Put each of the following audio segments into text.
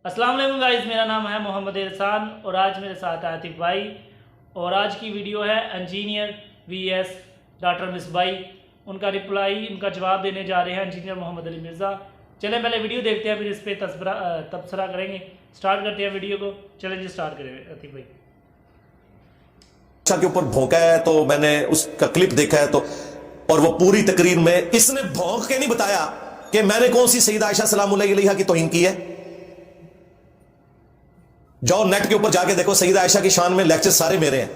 अस्सलाम वालेकुम गाइस, मेरा नाम है मोहम्मद एहसान और आज मेरे साथ है आतिफ भाई। और आज की वीडियो है इंजीनियर वीएस डॉक्टर मिसबाई। उनका रिप्लाई, उनका जवाब देने जा रहे हैं इंजीनियर मोहम्मद अली मिर्ज़ा। चलें पहले वीडियो देखते हैं, फिर इस पर तबसरा करेंगे। स्टार्ट करते हैं वीडियो को। चलें जी, स्टार्ट करें आतिफ भाई। के ऊपर भौंका है तो मैंने उसका क्लिप देखा है, तो और वो पूरी तकरीर में इसने भौंक के नहीं बताया कि मैंने कौन सी सईदा आयशा सलामुल्लाह अलैहा की तौहीन की है। जाओ नेट के ऊपर जाके देखो, सईदा आयशा की शान में लेक्चर सारे मेरे हैं।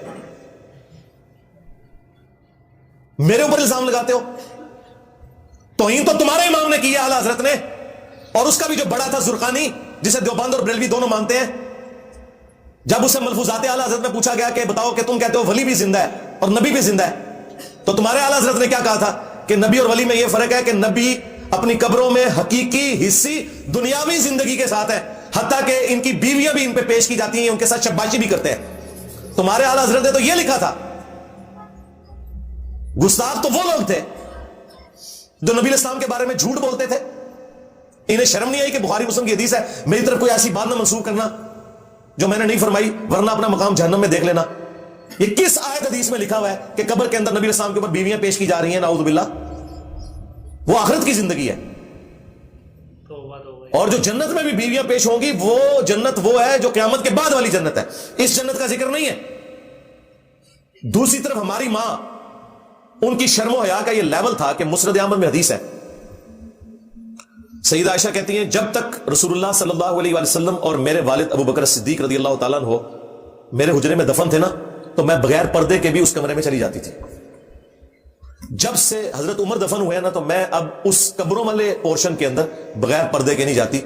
मेरे ऊपर इल्जाम लगाते हो। तौहीन तो तुम्हारे इमाम ने की है, आला हजरत ने, और उसका भी जो बड़ा था जुर्कानी, जिसे देवबंद और बरेलवी दोनों मानते हैं। जब उसे मलफूजाते आला हजरत में पूछा गया कि बताओ कि तुम कहते हो वली भी जिंदा है और नबी भी जिंदा है, तो तुम्हारे आला हजरत ने क्या कहा था कि नबी और वली में यह फर्क है कि नबी अपनी कब्रों में हकीकी हिस्सी दुनियावी जिंदगी के साथ है, हत्ता कि इनकी बीवियां भी इन पे पेश की जाती हैं, उनके साथ शब्बाशी भी करते हैं। तुम्हारे आला हजरत ने तो यह लिखा था। गुस्ताख तो वो लोग थे जो नबी इस्लाम के बारे में झूठ बोलते थे। इन्हें शर्म नहीं आई कि बुखारी मुस्लिम की हदीस है, मेरी तरफ कोई ऐसी बात ना मंसूब करना जो मैंने नहीं फरमाई, वरना अपना मकाम जहन्नम में देख लेना। ये किस आयत हदीस में लिखा हुआ है कि कब्र के अंदर नबी इस्लाम के ऊपर बीवियां पेश की जा रही हैं? नाऊज़ बिल्लाह। वो आखिरत की जिंदगी है। और जो जन्नत में भी बीवियां पेश होंगी, वो जन्नत वो है जो क़यामत के बाद वाली जन्नत है। इस जन्नत का जिक्र नहीं है। दूसरी तरफ हमारी मां, उनकी शर्मो हया का ये लेवल था कि मुस्नद अहमद में हदीस है, सईदा आयशा कहती हैं जब तक रसूलुल्लाह सल्लल्लाहु अलैहि वसल्लम और मेरे वालिद अबू बकर सिद्दीक रज़ियल्लाहु ताला अन्हु मेरे हुजरे में दफन थे ना, तो मैं बगैर पर्दे के भी उस कमरे में चली जाती थी। जब से हजरत उमर दफन हुए ना, तो मैं अब उस कब्रों वाले पोर्शन के अंदर बगैर पर्दे के नहीं जाती,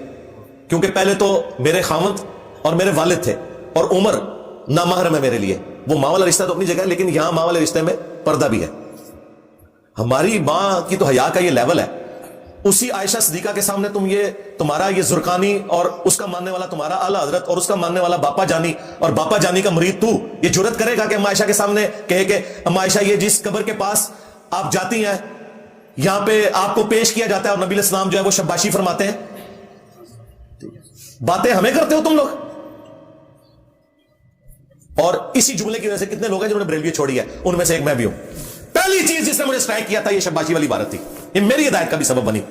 क्योंकि पहले तो मेरे खामद और मेरे वालिद थे और उमर नामहरम है मेरे लिए। वो मां वाला रिश्ता तो अपनी जगह है, लेकिन यहां मां वाले रिश्ते में पर्दा भी है। हमारी मां की तो हया का ये लेवल है। उसी आयशा सिद्दीका के सामने तुम्हारा ये जुर्कानी और उसका मानने वाला तुम्हारा आला हजरत और उसका मानने वाला बापा जानी और बापा जानी का मुरीद तू ये जुर्रत करेगा कि अम्मा आयशा के सामने कहे कि अम्मा आयशा, ये जिस कब्र के पास आप जाती हैं, यहां पे आपको पेश किया जाता है और नबी इस्लाम जो है वो शब्बाशी फरमाते हैं। बातें हमें करते हो तुम लोग। और इसी जुमले की वजह से कितने लोग हैं जिन्होंने बरेलवी छोड़ी है, उनमें से एक मैं भी हूं। पहली चीज जिसने मुझे स्ट्राइक किया था ये शब्बाशी वाली बात थी। ये मेरी हिदायत का भी सबब बनी।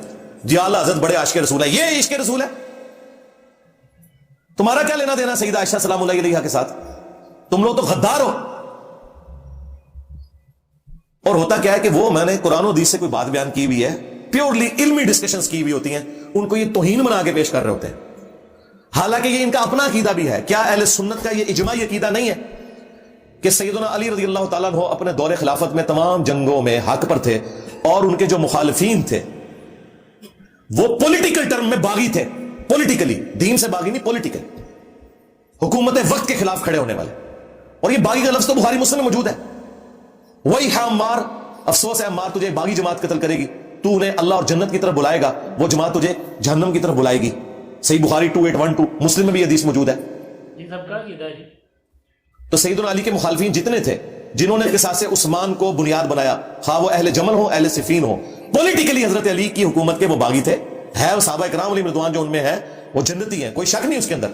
जी आला हज़रत बड़े आशिक़ रसूल है, ये इश्क़ रसूल है। तुम्हारा क्या लेना देना सईदा आयशा सलामुल्लाह अलैहा के साथ? तुम लोग तो गद्दार हो। और होता क्या है कि वो, मैंने कुरान और हदीस से कोई बात बयान की हुई है, प्योरली इल्मी डिस्कशंस की हुई होती हैं, उनको ये तौहीन बना के पेश कर रहे होते हैं। हालांकि ये इनका अपना अकीदा भी है। क्या अहले सुन्नत का ये इजमाई अकीदा नहीं है कि सैयदना अली रज़ियल्लाहु ताला अन्हु अपने दौरे खिलाफत में तमाम जंगों में हक पर थे और उनके जो मुखालिफीन थे वो पॉलिटिकल टर्म में बागी थे। पॉलिटिकली, दीन से बागी नहीं, पॉलिटिकल, हुकूमत वक्त के खिलाफ खड़े होने वाले। और ये बागी का लफ्ज तो बुखारी मुस्लिम में मौजूद है। वही है अम्मार, अफसोस है अम्मार, तुझे बागी जमात कत्ल करेगी, तू उन्हें अल्लाह और जन्नत की तरफ बुलाएगा, वो जमात तुझे जहन्नम की तरफ बुलाएगी। सही बुखारी 2812, मुस्लिम में भी हदीस मौजूद है। तो सैयदना अली के मुखालिफीन जितने थे जिन्होंने किसासे उस्मान को बुनियाद बनाया, खा वो अहले जमल हो अहले सिफीन हो, पॉलिटिकली हजरत अली की हुकूमत के वो बागी थे। है और साहबा इकराम अलैहिम रिदवान जो उनमें है वो जन्नती हैं, कोई शक नहीं उसके अंदर।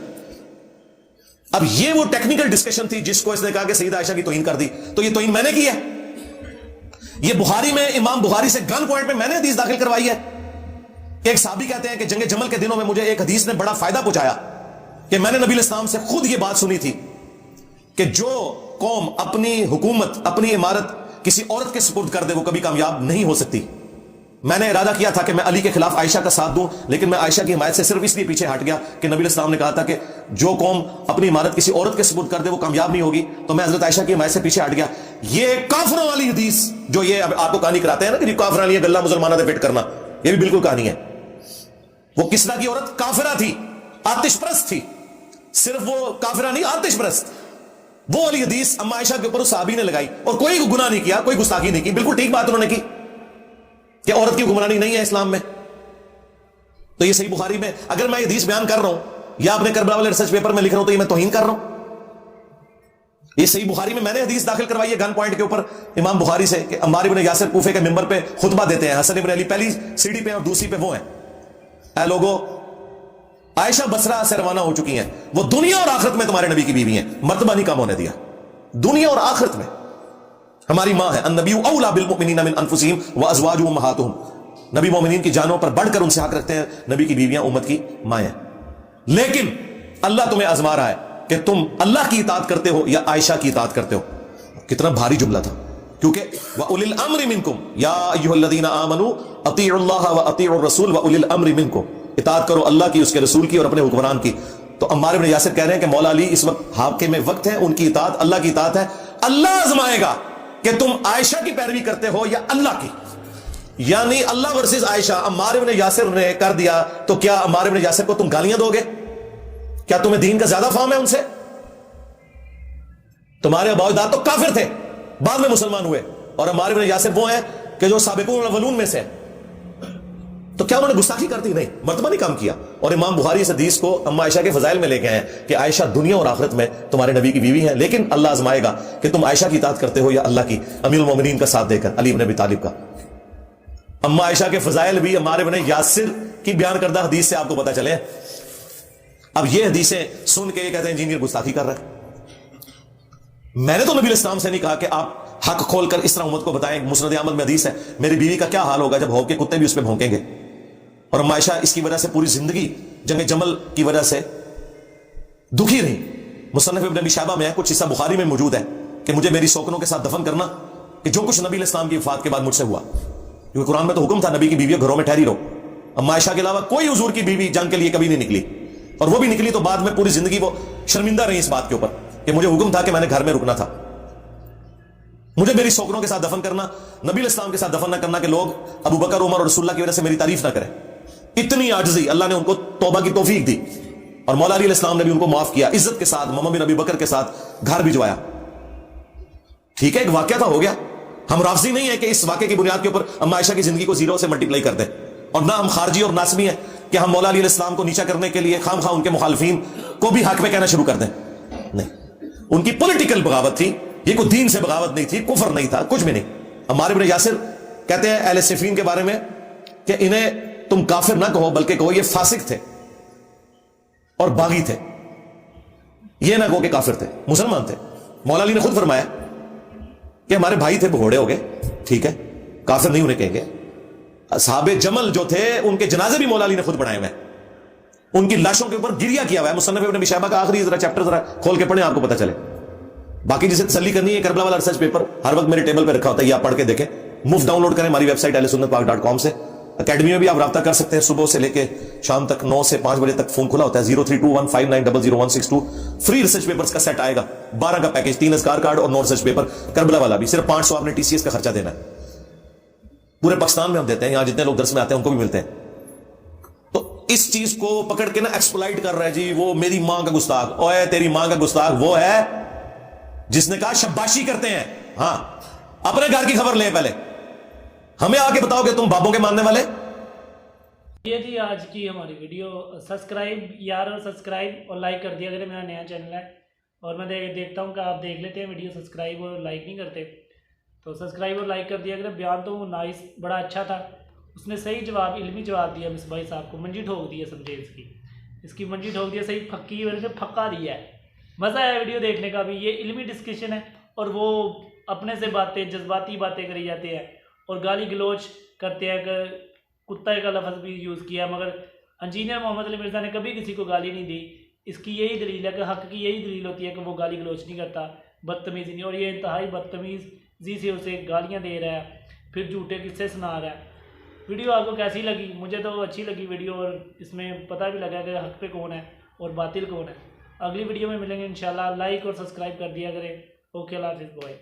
अब ये वो टेक्निकल डिस्कशन थी जिसको इसने कहा कि सईदा आयशा की तौहीन कर दी, तो ये तौहीन मैंने की है। ये बुखारी में, इमाम बुखारी से गन पॉइंट में मैंने हदीस दाखिल करवाई है कि एक साहबी कहते हैं कि जंग जमल के दिनों में मुझे एक हदीस ने बड़ा फायदा पहुंचाया कि मैंने नबी इस्लाम से खुद ये बात सुनी थी कि जो कौम अपनी हुकूमत, अपनी इमारत किसी औरत के सुपुर्द कर दे वो कभी कामयाब नहीं हो सकती। मैंने इरादा किया था कि मैं अली के खिलाफ आयशा का साथ दूं, लेकिन मैं आयशा की हिमायत से सिर्फ इसलिए पीछे हट गया कि नबी इस्लाम ने कहा था कि जो कौम अपनी इमारत किसी औरत के सुपुर्द कर दे वो कामयाब नहीं होगी, तो मैं हजरत आयशा की हिमायत से पीछे हट गया। ये काफरों वाली हदीस जो ये आपको कहानी कराते हैं ना कि काफर वाली गल्ला मुसलमाना फिट करना, ये भी बिल्कुल कहानी है। वो किसरा की औरत काफिरा थी, आतिशप्रस्त थी। सिर्फ वो काफिरा नहीं, आतिशप्रस्त। वो वाली हदीस अम्मा आयशा के ऊपर उस साहबी ने लगाई और कोई गुनाह नहीं किया, कोई गुस्ताखी नहीं की। बिल्कुल ठीक बात उन्होंने की कि औरत की हुक्मरानी नहीं है इस्लाम में। तो ये सही बुखारी में, अगर मैं ये हदीस बयान कर रहा हूं या अपने करबला वाले रिसर्च पेपर में लिख रहा हूं, तो ये मैं तौहीन कर रहा हूं। ये सही बुखारी में मैंने हदीस दाखिल करवाई है गन पॉइंट के ऊपर इमाम बुखारी से कि अम्मार इब्न यासिर कूफे के मिंबर पे खुतबा देते हैं, हसन इब्न अली पहली सीढ़ी पे और दूसरी पे वो हैं। ऐ लोगो, عائشہ بصرہ سے روانہ ہو چکی ہیں, وہ دنیا اور آخرت میں تمہارے نبی کی بیوی ہیں, مرتبہ نہیں کم ہونے دیا. دنیا اور آخرت میں ہماری ماں ہے. النبی اولا بالمؤمنین من انفسہم وازواجہ امہاتہم, نبی مومنین کی جانوں پر بڑھ کر ان سے حق رکھتے ہیں. نبی کی بیویاں امت کی مائیں. لیکن اللہ تمہیں آزما رہا ہے کہ تم اللہ کی اطاعت کرتے ہو یا عائشہ کی اطاعت کرتے ہو. کتنا بھاری جملہ تھا, کیونکہ وَأُولِي الْأَمْرِ مِنْكُمْ يَا أَيُّهَا الَّذِينَ آمَنُوا أَطِيعُوا اللَّهَ وَأَطِيعُوا الرَّسُولَ وَأُولِي الْأَمْرِ مِنْكُمْ, اطاعت کرو اللہ کی, اس کے رسول کی اور اپنے حکمران کی. تو عمار بن یاسر کہہ رہے ہیں کہ مولا علی اس وقت حاکم وقت ہے, ان کی اطاعت اللہ کی اطاعت ہے. اللہ آزمائے گا کہ تم عائشہ کی پیروی کرتے ہو یا اللہ کی. یعنی اللہ ورسز عائشہ. عمار بن یاسر نے کر دیا تو کیا عمار بن یاسر کو تم گالیاں دو گے؟ کیا تمہیں دین کا زیادہ فہم ہے ان سے؟ تمہارے ابا اجداد تو کافر تھے, بعد میں مسلمان ہوئے, اور عمار بن یاسر وہ ہیں کہ جو سابقون الاولون میں سے. تو کیا انہوں نے گستاخی کر دی؟ نہیں, مرتبہ نہیں کام کیا. اور امام بخاری اس حدیث کو اما عائشہ کے فضائل میں لے کے ہیں کہ عائشہ دنیا اور آخرت میں تمہارے نبی کی بیوی ہیں, لیکن اللہ آزمائے گا کہ تم عائشہ کی اطاعت کرتے ہو یا اللہ کی. امیر المومنین کا ساتھ دے کر, علی بن ابی طالب کا. اما عائشہ کے فضائل بھی عمار بن یاسر کی بیان کردہ حدیث سے آپ کو پتہ چلے. اب یہ حدیثیں سن کے یہ کہتے ہیں انجینئر گستاخی کر رہا ہے. میں نے تو نبی الاسلام سے نہیں کہا کہ آپ حق کھول کر اس طرح امت کو بتائیں. مسند احمد میں حدیث ہے, میری بیوی کا کیا حال ہوگا جب بھونک کے کتے بھی اس پہ بھونکیں گے. اور اما عائشہ اس کی وجہ سے پوری زندگی جنگ جمل کی وجہ سے دکھی رہی. مصنف ابن ابی شیبہ میں ہے, کچھ حصہ بخاری میں موجود ہے کہ مجھے میری سوکنوں کے ساتھ دفن کرنا, کہ جو کچھ نبی الاسلام کی وفات کے بعد مجھ سے ہوا. کیونکہ قرآن میں تو حکم تھا نبی کی بیویاں گھروں میں ٹھہری رہو. اما عائشہ کے علاوہ کوئی حضور کی بیوی جنگ کے لیے کبھی نہیں نکلی, اور وہ بھی نکلی تو بعد میں پوری زندگی وہ شرمندہ رہی اس بات کے اوپر کہ مجھے حکم تھا کہ میں نے گھر میں رکنا تھا. مجھے میری سوکنوں کے ساتھ دفن کرنا, نبی الاسلام کے ساتھ دفن نہ کرنا کہ لوگ ابو بکر, عمر اور رسول اللہ کی وجہ سے میری تعریف نہ کریں. اتنی عاجزی, اللہ نے ان کو توبہ کی توفیق دی, اور مولا علی علیہ السلام نے بھی ان کو معاف کیا, عزت کے ساتھ محمد بن ابی بکر کے ساتھ گھر بھجوایا. ٹھیک ہے, ایک واقعہ تھا, ہو گیا. ہم رافضی نہیں ہے کہ اس واقعے کی بنیاد کے اوپر اما عائشہ کی زندگی کو زیرو سے ملٹیپلائی کر دیں, اور نہ ہم خارجی اور ناسبی ہیں کہ ہم مولا علی علیہ السلام کو نیچا کرنے کے لیے خام خواہ ان کے مخالفین کو بھی حق میں کہنا شروع کر دیں. نہیں, ان کی پولیٹیکل بغاوت تھی, یہ کوئی دین سے بغاوت نہیں تھی, کفر نہیں تھا, کچھ بھی نہیں. عمار بن یاسر کہتے ہیں اہل صفین کے بارے میں کہ انہیں تم کافر نہ کہو بلکہ کہو یہ فاسق تھے اور باغی تھے, یہ نہ کہو کہ کافر تھے, مسلمان تھے. مولا علی نے خود فرمایا کہ ہمارے بھائی تھے, بھگوڑے ہو گئے, ٹھیک ہے, کافر نہیں انہیں کہیں گے. اصحاب جمل جو تھے ان کے جنازے بھی مولا علی نے خود بنائے ہوئے ہیں, ان کی لاشوں کے اوپر گریا کیا ہوا ہے. مصنف ابن ابی شیبہ کا آخری ذرا چیپٹر ذرا کھول کے پڑھیں, آپ کو پتہ چلے. باقی جسے تسلی کرنی ہے, کربلا والا ریسرچ پیپر ہر وقت میرے ٹیبل پہ رکھا ہوتا ہے, یہ آپ پڑھ کے دیکھیں. مفت ڈاؤن لوڈ کریں ہماری ویب سائٹ ahlsunnatpak.com سے. اکیڈمی میں بھی آپ رابطہ کر سکتے ہیں, صبح سے لے کے شام تک 9 سے 5 بجے تک فون کھلا ہوتا ہے. 032159000162 فری ریسرچ پیپرز کا سیٹ آئے گا, 12 کا پیکج, 3 اذکار کارڈ اور 9 ریسرچ پیپر. کربلا والا بھی صرف 500 آپ نے TCS کا خرچہ دینا ہے. پورے پاکستان میں ہم دیتے ہیں, یہاں جتنے لوگ درس میں آتے ہیں ان کو بھی ملتے ہیں. تو اس چیز کو پکڑ کے نا ایکسپلائٹ کر رہا ہے جی وہ میری ماں کا گستاخ. اوے تیری ماں کا گستاخ وہ ہے جس نے کہا شباشی کرتے ہیں. ہاں, اپنے گھر کی خبر لیں, پہلے ہمیں آ کے بتاؤ کہ تم بابوں کے ماننے والے. یہ تھی آج کی ہماری ویڈیو. سبسکرائب یار, سبسکرائب اور لائک کر دیا اگر میرا نیا چینل ہے, اور میں دیکھتا ہوں کہ آپ دیکھ لیتے ہیں ویڈیو, سبسکرائب اور لائک نہیں کرتے. تو سبسکرائب اور لائک کر دیا اگر. بیان تو نائس, بڑا اچھا تھا, اس نے صحیح جواب, علمی جواب دیا مصباح صاحب کو. منجی ٹھوک دی ہے, سمجھے اس کی منجی ٹھوک دی ہے, صحیح پھکی وجہ سے پھکا دیا ہے. مزہ آیا ویڈیو دیکھنے کا بھی. یہ علمی ڈسکشن ہے, اور وہ اپنے سے باتیں, جذباتی باتیں کری جاتے ہیں, اور گالی گلوچ کرتے ہیں کہ کتے کا لفظ بھی یوز کیا. مگر انجینئر محمد علی مرزا نے کبھی کسی کو گالی نہیں دی. اس کی یہی دلیل ہے کہ حق کی یہی دلیل ہوتی ہے کہ وہ گالی گلوچ نہیں کرتا, بدتمیزی نہیں. اور یہ انتہائی بدتمیزی سے اسے گالیاں دے رہا ہے, پھر جھوٹے قصے سنا رہا ہے. ویڈیو آپ کو کیسی لگی؟ مجھے تو اچھی لگی ویڈیو, اور اس میں پتہ بھی لگا کہ حق پہ کون ہے اور باطل کون ہے. اگلی ویڈیو میں ملیں گے انشاءاللہ. لائک اور سبسکرائب کر دیا کریں. اوکے, اللہ حافظ بوائے.